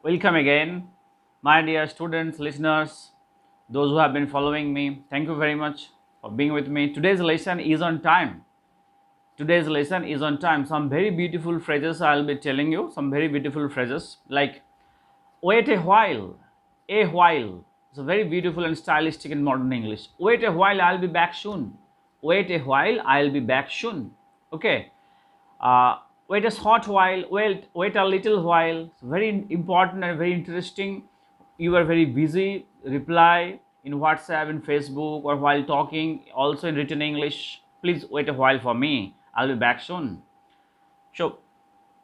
Welcome again, my dear students, listeners, those who have been following me. Thank you very much for being with me. Today's lesson is on time. Today's lesson is on time. Some very beautiful phrases I'll be telling you. Some very beautiful phrases like wait a while, a while. It's a very beautiful and stylistic in modern English. Wait a while, I'll be back soon. Wait a while, I'll be back soon. Okay. uh, Wait a short while, wait a little while. It's very important and very interesting. You are very busy, reply in WhatsApp, in Facebook, or while talking, also in written English. Please wait a while for me, I'll be back soon. So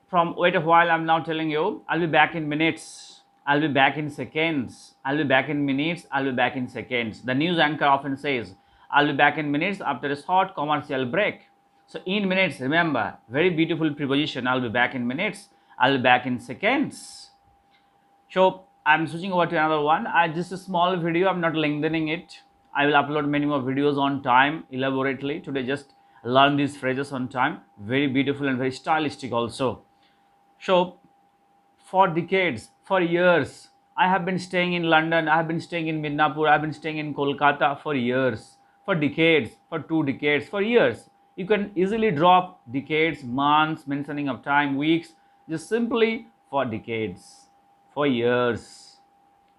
from wait a while, I'm now telling you I'll be back in minutes, I'll be back in seconds, I'll be back in minutes, I'll be back in seconds. The news anchor often says I'll be back in minutes after a short commercial break. So in minutes, remember, very beautiful preposition. I'll be back in minutes, I'll be back in seconds. So I'm switching over to another one. Just a small video, I'm not lengthening it. I will upload many more videos on time elaborately. Today just learn these phrases on time. Very beautiful and very stylistic also. So for decades, for years, I have been staying in London, I have been staying in Midnapur, I have been staying in Kolkata for years, for decades, for 2 decades, for years. You can easily drop decades, months, mentioning of time, weeks, just simply for decades, for years.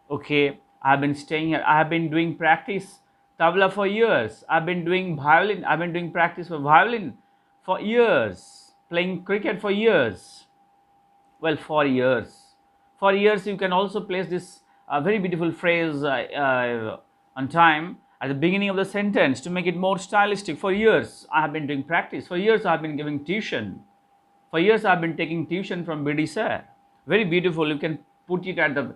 Okay, I have been staying here, I have been doing practice tabla for years, I've been doing violin, I've been doing practice for violin for years, playing cricket for years. Well, for years you can also place this very beautiful phrase on time at the beginning of the sentence to make it more stylistic. For years I have been doing practice, for years I have been giving tuition, for years I have been taking tuition from BD sir. Very beautiful. You can put it at the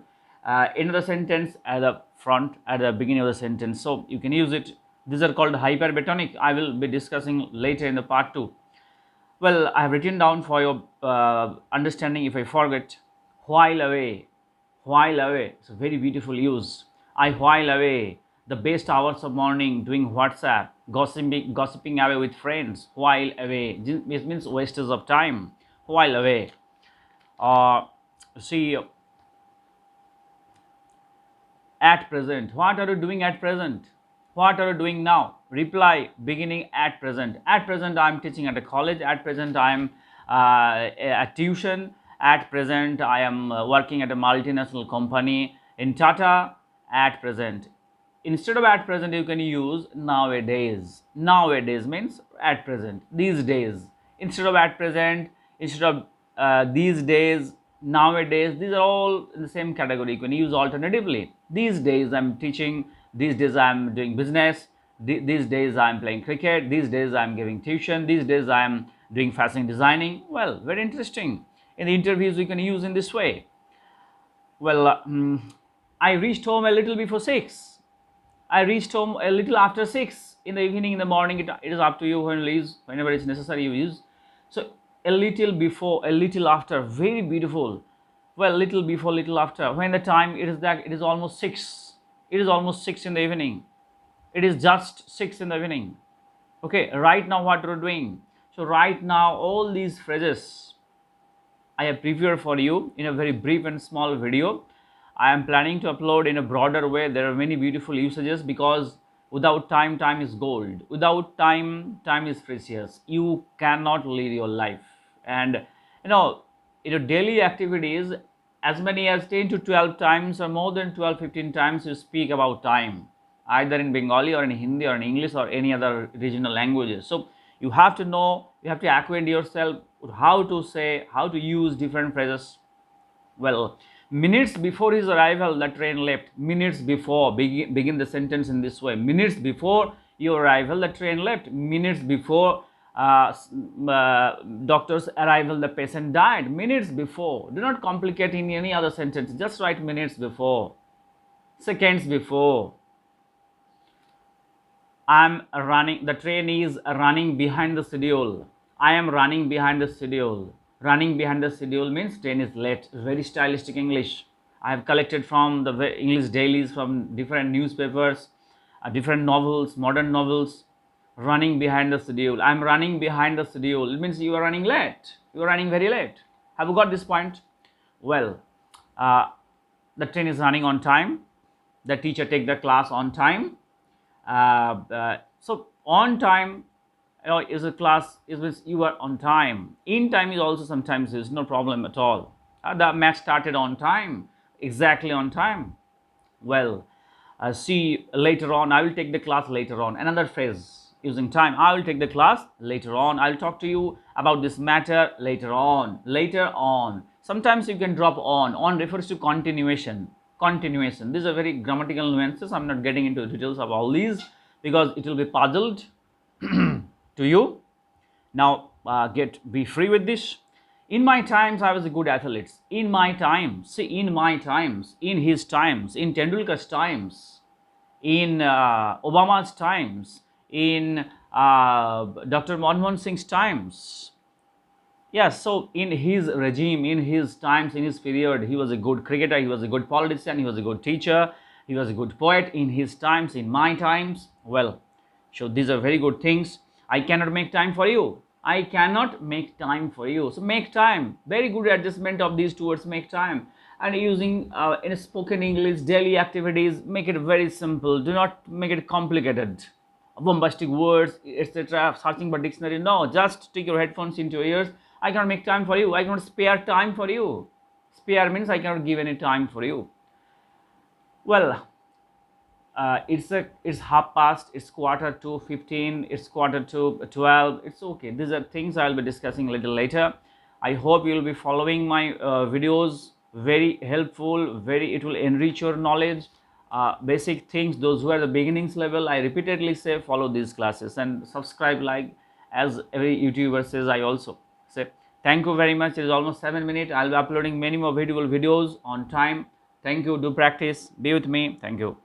end of the sentence, at the front, at the beginning of the sentence, so you can use it. These are called hyperbatonic. I will be discussing later in the part 2. Well, I have written down for your understanding if I forget. While away, while away. It's a very beautiful use. I while away the best hours of morning doing WhatsApp, gossiping away with friends. While away, it means wasters of time. While away. Uh, See, at present. What are you doing at present? What are you doing now? Reply beginning at present. At present I am teaching at a college. At present I am at tuition. At present I am working at a multinational company in Tata. At present. Instead of at present you can use nowadays. Nowadays means at present, these days. Instead of at present, instead of these days, nowadays, these are all in the same category. You can use alternatively. These days I'm teaching, these days I'm doing business, these days I'm playing cricket, these days I'm giving tuition, these days I'm doing fashion designing. Well, very interesting. In the interviews we can use in this way. Well, I reached home a little before 6. I reached home a little after 6 in the evening, in the morning. It is up to you when you use, whenever it's necessary you use. So a little before, a little after, very beautiful. Well, little before, little after. When the time it is that it is almost 6. It is almost 6 in the evening. It is just 6 in the evening. Okay, right now what are you doing? So right now all these phrases I have prepared for you in a very brief and small video. I am planning to upload in a broader way. There are many beautiful usages because without time, time is gold. Without time, time is precious. You cannot lead your life. And in your daily activities, as many as 10 to 12 times or more than 12, 15 times you speak about time, either in Bengali or in Hindi or in English or any other regional languages. So you have to know, you have to acquaint yourself with how to say, how to use different phrases. Well, minutes before his arrival, the train left. Minutes before, begin the sentence in this way. Minutes before your arrival, the train left. Minutes before doctor's arrival, the patient died. Minutes before. Do not complicate in any other sentence. Just write minutes before, seconds before. I'm running, the train is running behind the schedule. I am running behind the schedule. Running behind the schedule means train is late. Very stylistic English. I have collected from the English dailies, from different newspapers, different novels, modern novels. Running behind the schedule. I'm running behind the schedule. It means you are running late. You are running very late. Have you got this point? Well, the train is running on time, the teacher take the class on time. So on time is a class is means you are on time. In time is also sometimes is no problem at all. The match started on time, exactly on time. Well, see later on. I will take the class later on. Another phrase using time. I will take the class later on. I'll talk to you about this matter later on. Later on. Sometimes you can drop on. On refers to continuation. Continuation. These are very grammatical nuances. I'm not getting into the details of all these because it will be puzzled to you. Now be free with this. In my times I was a good athlete. In my times, see, in my times, in his times, in Tendulkar's times, in Obama's times, in Dr. Manmohan Singh's times. Yes, so in his regime, in his times, in his period, he was a good cricketer, he was a good politician, he was a good teacher, he was a good poet in his times, in my times. Well, so these are very good things. I cannot make time for you. I cannot make time for you. So make time. Very good adjustment of these two words, make time. And using in spoken English, daily activities, make it very simple. Do not make it complicated. Bombastic words, etc. Searching for dictionary. No, just stick your headphones into your ears. I cannot make time for you. I cannot spare time for you. Spare means I cannot give any time for you. Well, it's half past, it's quarter to 15, it's quarter to 12. It's okay. These are things I'll be discussing a little later. I hope you'll be following my videos. Very helpful, very, it will enrich your knowledge. Basic things, those who are the beginnings level, I repeatedly say follow these classes and subscribe, like as every YouTuber says. I also say thank you very much. It is almost 7 minutes. I'll be uploading many more videos on time. Thank you. Do practice. Be with me. Thank you.